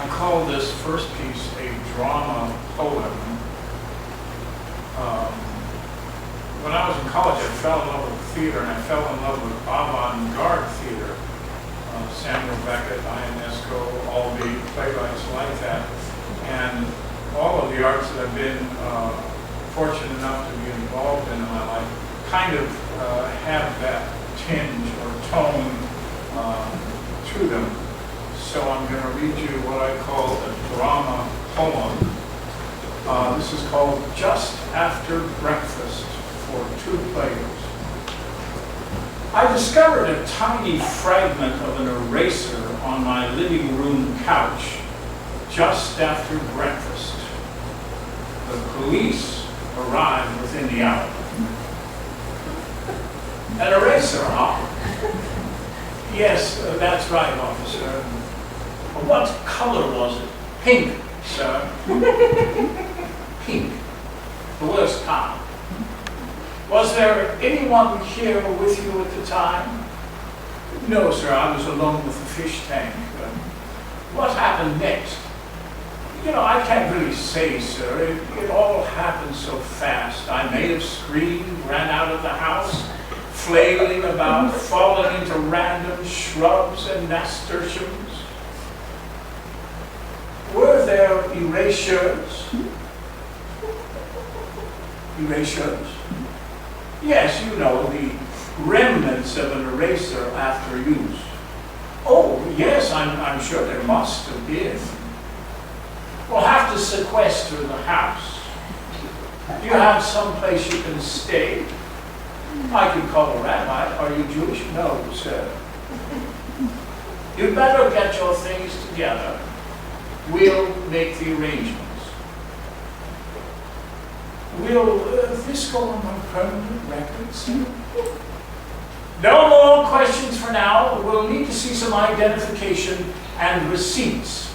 I call this first piece a drama poem. When I was in college, I fell in love with theater, and I fell in love with avant-garde theater. Samuel Beckett, Ionesco, Albee, playwrights like that. And all of the arts that I've been fortunate enough to be involved in my life kind of have that tinge or tone to them. So I'm going to read you what I call a drama poem. This is called Just After Breakfast for Two Players. I discovered a tiny fragment of an eraser on my living room couch just after breakfast. The police arrived within the hour. An eraser, huh? Yes, that's right, officer. What color was it? Pink, sir. Pink. The worst kind. Was there anyone here with you at the time? No, sir, I was alone with the fish tank. What happened next? You know, I can't really say, sir. It all happened so fast. I may have screamed, ran out of the house, flailing about, falling into random shrubs and nasturtiums. Were there erasures? Erasures? Yes, you know, the remnants of an eraser after use. Oh, yes, I'm sure there must have been. We'll have to sequester the house. Do you have some place you can stay? I could call a rabbi. Are you Jewish? No, sir. You'd better get your things together. We'll make the arrangements. Will this go on my permanent record, sir? No more questions for now. We'll need to see some identification and receipts.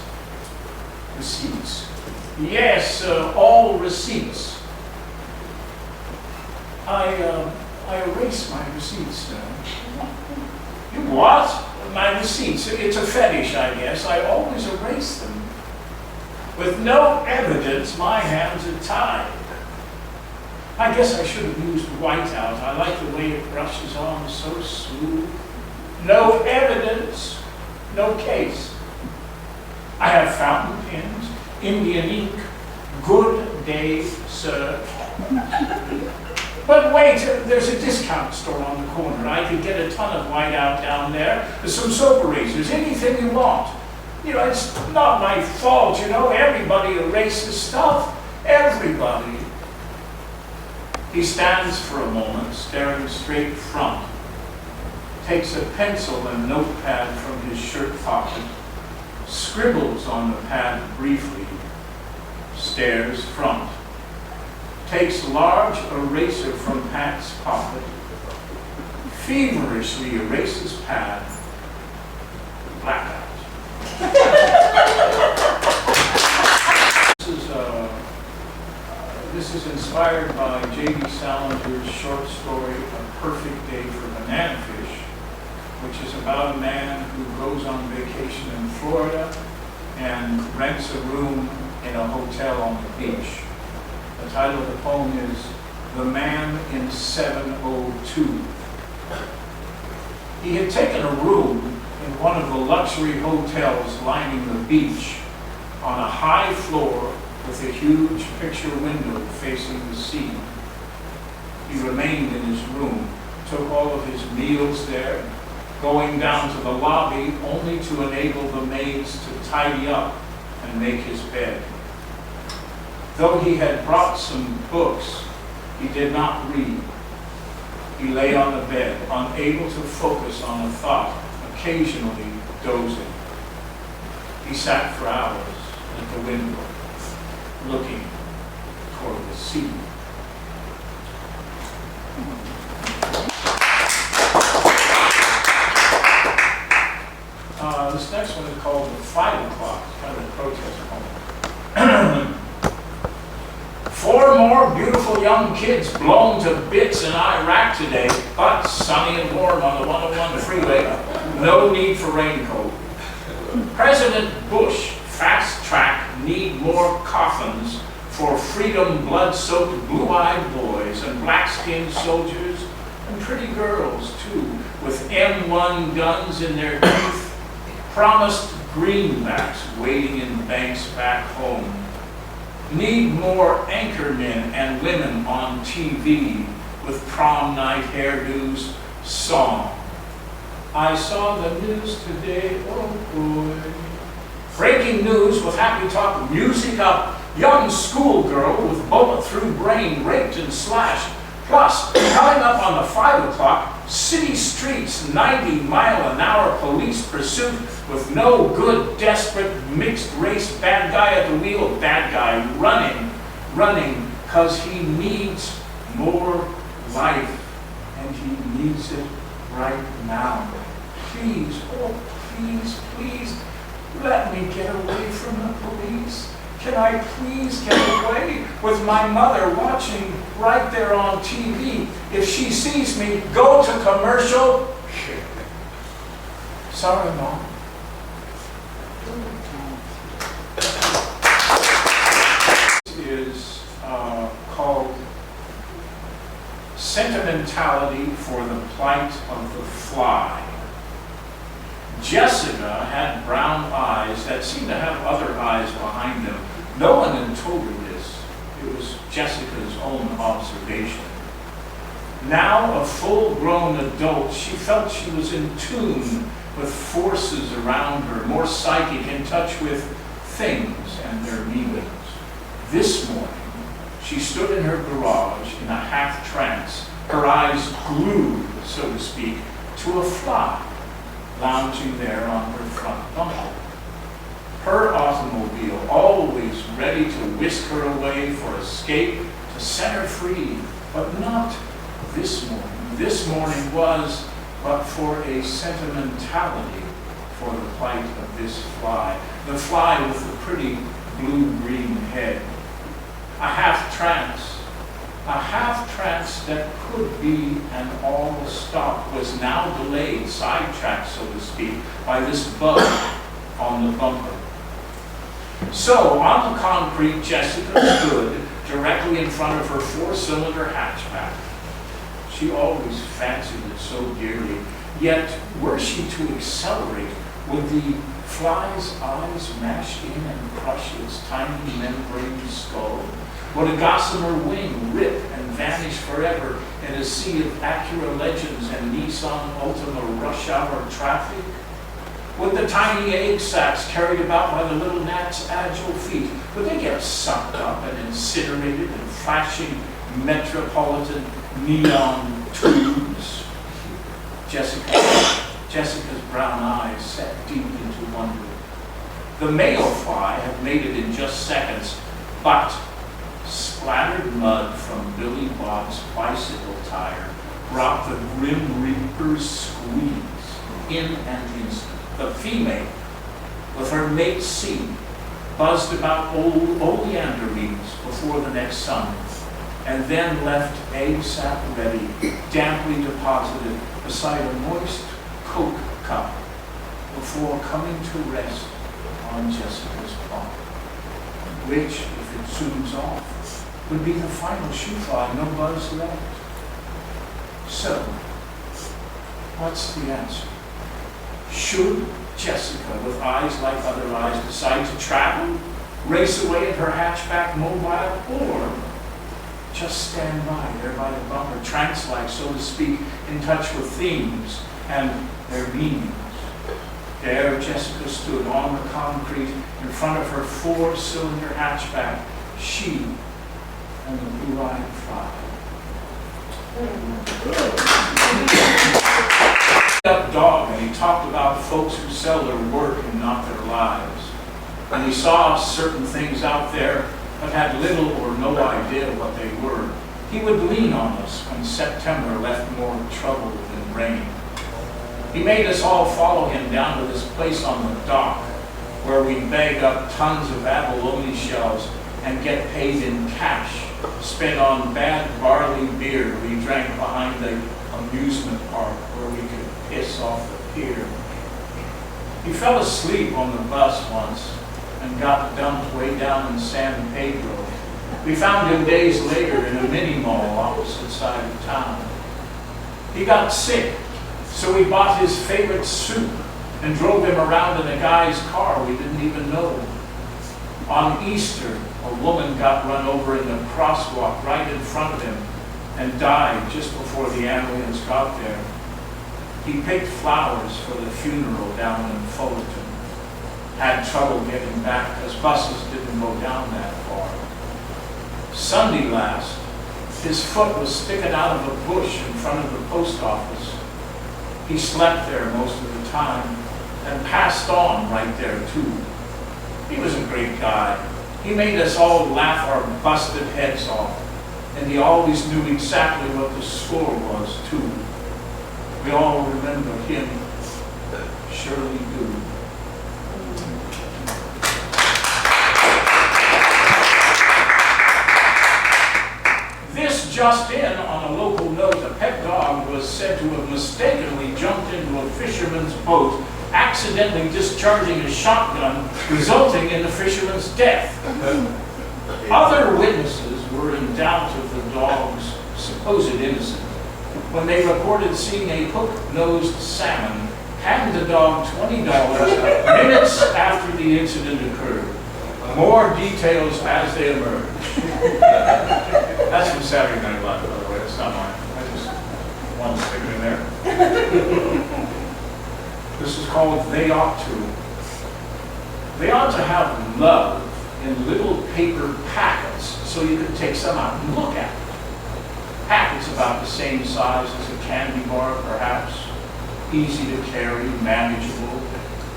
Receipts? Yes, all receipts. I erased my receipts, sir. You what? My receipts. It's a fetish, I guess. I always erase them. With no evidence, my hands are tied. I guess I should have used whiteout. I like the way it brushes on so smooth. No evidence, no case. I have fountain pens, Indian ink, good day, sir. But wait, there's a discount store on the corner. I could get a ton of whiteout down there. There's some soap erasers, anything you want. You know, it's not my fault, you know. Everybody erases stuff. Everybody. He stands for a moment, staring straight front, takes a pencil and notepad from his shirt pocket, scribbles on the pad briefly, stares front, takes large eraser from Pat's pocket, feverishly erases pad, blackout. This is inspired by J.D. Salinger's short story, A Perfect Day for Banana Fish, which is about a man who goes on vacation in Florida and rents a room in a hotel on the beach. The title of the poem is The Man in 702. He had taken a room in one of the luxury hotels lining the beach on a high floor with a huge picture window facing the sea. He remained in his room, took all of his meals there, going down to the lobby only to enable the maids to tidy up and make his bed. Though he had brought some books, he did not read. He lay on the bed, unable to focus on a thought, occasionally dozing. He sat for hours at the window, looking toward the sea. This next one is called The 5 O'Clock, kind of a protest poem. 4 more beautiful young kids blown to bits in Iraq today, but sunny and warm on the 101 freeway. No need for raincoat. President Bush, fat more coffins for freedom, blood-soaked, blue-eyed boys and black-skinned soldiers and pretty girls, too, with M1 guns in their teeth, promised greenbacks waiting in banks back home. Need more anchormen and women on TV with prom night hairdos, song. I saw the news today, oh boy. Breaking news with happy talk, music up. Young schoolgirl with bullet-through brain raped and slashed. Plus, coming up on the 5 o'clock, city streets, 90-mile-an-hour police pursuit with no good, desperate, mixed-race bad guy at the wheel. Bad guy running, because he needs more life, and he needs it right now. Please, oh please, let me get away from the police. Can I please get away with my mother watching right there on TV? If she sees me, go to commercial. Sorry, Mom. This is called Sentimentality for the Plight of the Fly. Jessica had brown eyes that seemed to have other eyes behind them. No one had told her this. It was Jessica's own observation. Now a full-grown adult, she felt she was in tune with forces around her, more psychic, in touch with things and their meanings. This morning, she stood in her garage in a half-trance, her eyes glued, so to speak, to a fly lounging there on her front bumper. Her automobile, always ready to whisk her away for escape, to set her free, but not this morning. This morning was but for a sentimentality for the plight of this fly. The fly with the pretty blue-green head. A half-trance that could be an all-stop was now delayed, sidetracked, so to speak, by this bug on the bumper. So, on the concrete, Jessica stood directly in front of her 4-cylinder hatchback. She always fancied it so dearly, yet were she to accelerate, would the fly's eyes mash in and crush its tiny membrane skull? Would a gossamer wing rip and vanish forever in a sea of Acura Legends and Nissan Altima rush hour traffic? Would the tiny egg sacs carried about by the little gnat's agile feet, would they get sucked up and incinerated in flashing metropolitan neon tubes? Jessica's brown eyes set deep into wonder. The male fly had made it in just seconds, but splattered mud from Billy Bob's bicycle tire brought the Grim Reaper's squeeze in an instant. The female, with her mate seed, buzzed about old oleander leaves before the next sun, and then left egg sap ready, damply deposited beside a moist Coke cup before coming to rest on Jessica's palm, which, if it zooms off, would be the final shoe fly, no buzz left. So, what's the answer? Should Jessica, with eyes like other eyes, decide to travel, race away in her hatchback mobile, or just stand by there by the bumper, trance-like, so to speak, in touch with themes and their meanings? There Jessica stood on the concrete in front of her 4-cylinder hatchback, she and the blue-eyed fly. Up dog, and he talked about folks who sell their work and not their lives. And he saw certain things out there but had little or no idea what they were. He would lean on us when September left more trouble than rain. He made us all follow him down to this place on the dock where we bag up tons of abalone shells and get paid in cash, spent on bad barley beer we drank behind the amusement park where we could piss off the pier. He fell asleep on the bus once, and got dumped way down in San Pedro. We found him days later in a mini mall opposite side of town. He got sick, so we bought his favorite soup and drove him around in a guy's car we didn't even know. On Easter, a woman got run over in the crosswalk right in front of him and died just before the ambulance got there. He picked flowers for the funeral down in Fullerton. Had trouble getting back because buses didn't go down that far. Sunday last, his foot was sticking out of a bush in front of the post office. He slept there most of the time and passed on right there too. He was a great guy. He made us all laugh our busted heads off, and he always knew exactly what the score was too. We all remember him, surely do. This just in, on a local note, a pet dog was said to have mistakenly jumped into a fisherman's boat, accidentally discharging a shotgun, resulting in the fisherman's death. Other witnesses were in doubt of the dog's supposed innocence when they reported seeing a hook-nosed salmon hand the dog $20 minutes after the incident occurred. More details as they emerge. That's from Saturday Night Live, by the way. It's not mine. I just wanted to stick it in there. This is called They Ought To. They ought to have love in little paper packets so you can take some out and look at it. Packets about the same size as a candy bar, perhaps. Easy to carry, manageable,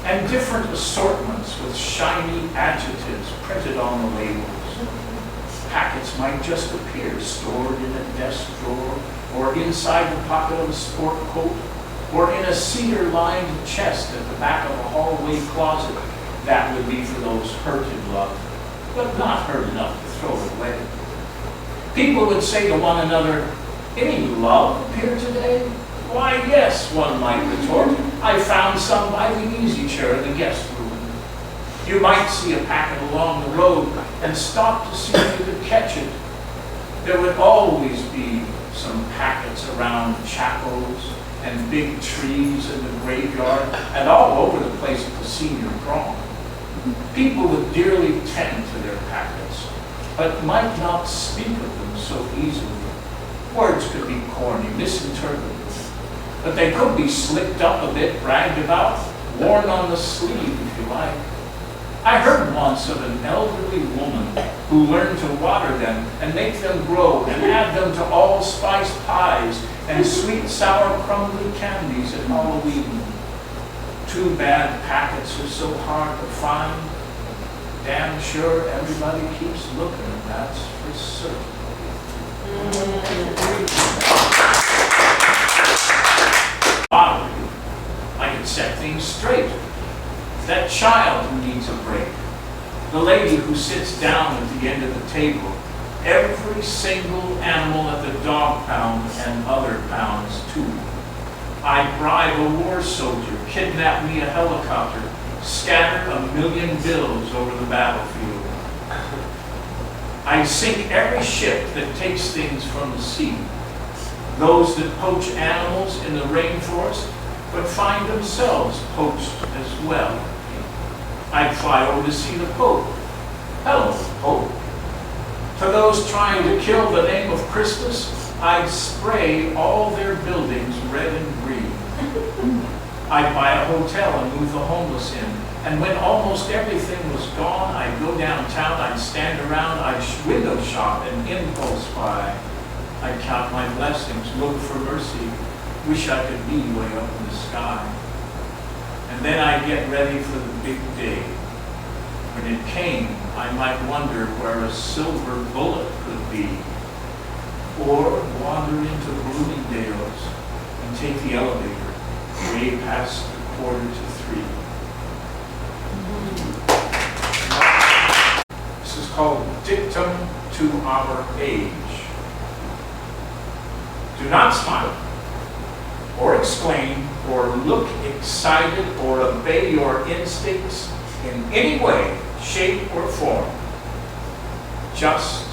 and different assortments with shiny adjectives printed on the labels. Packets might just appear stored in a desk drawer, or inside the pocket of a sport coat, or in a cedar-lined chest at the back of a hallway closet. That would be for those hurt in love, but not hurt enough to throw it away. People would say to one another, "Any love here today?" "Why, yes," one might retort. "I found some by the easy chair in the guest room." You might see a packet along the road and stop to see if you could catch it. There would always be some packets around chapels and big trees in the graveyard and all over the place at the senior prom. People would dearly tend to their packets, but might not speak of them so easily. Words could be corny, misinterpreted, but they could be slicked up a bit, bragged about, worn on the sleeve if you like. I heard once of an elderly woman who learned to water them and make them grow and add them to all-spice pies and sweet sour crumbly candies at Halloween. Too bad packets are so hard to find. Damn sure everybody keeps looking, that's for certain. I can set things straight. That child who needs a break, the lady who sits down at the end of the table, every single animal at the dog pound and other pounds too. I bribe a war soldier, kidnap me a helicopter, scatter 1,000,000 bills over the battlefield. I sink every ship that takes things from the sea. Those that poach animals in the rainforest, but find themselves poached as well. I'd fly over to see the Pope. Hello, Pope. To those trying to kill the name of Christus, I'd spray all their buildings red and green. I'd buy a hotel and move the homeless in. And when almost everything was gone, I'd go downtown, I'd stand around, I'd window shop and impulse buy. I'd count my blessings, look for mercy, wish I could be way up in the sky. And then I'd get ready for the big day. When it came, I might wonder where a silver bullet could be, or wander into Bloomingdale's and take the elevator way past the 2:45. This is called Dictum to Our Age. Do not smile, or exclaim, or look excited, or obey your instincts in any way shape or form, just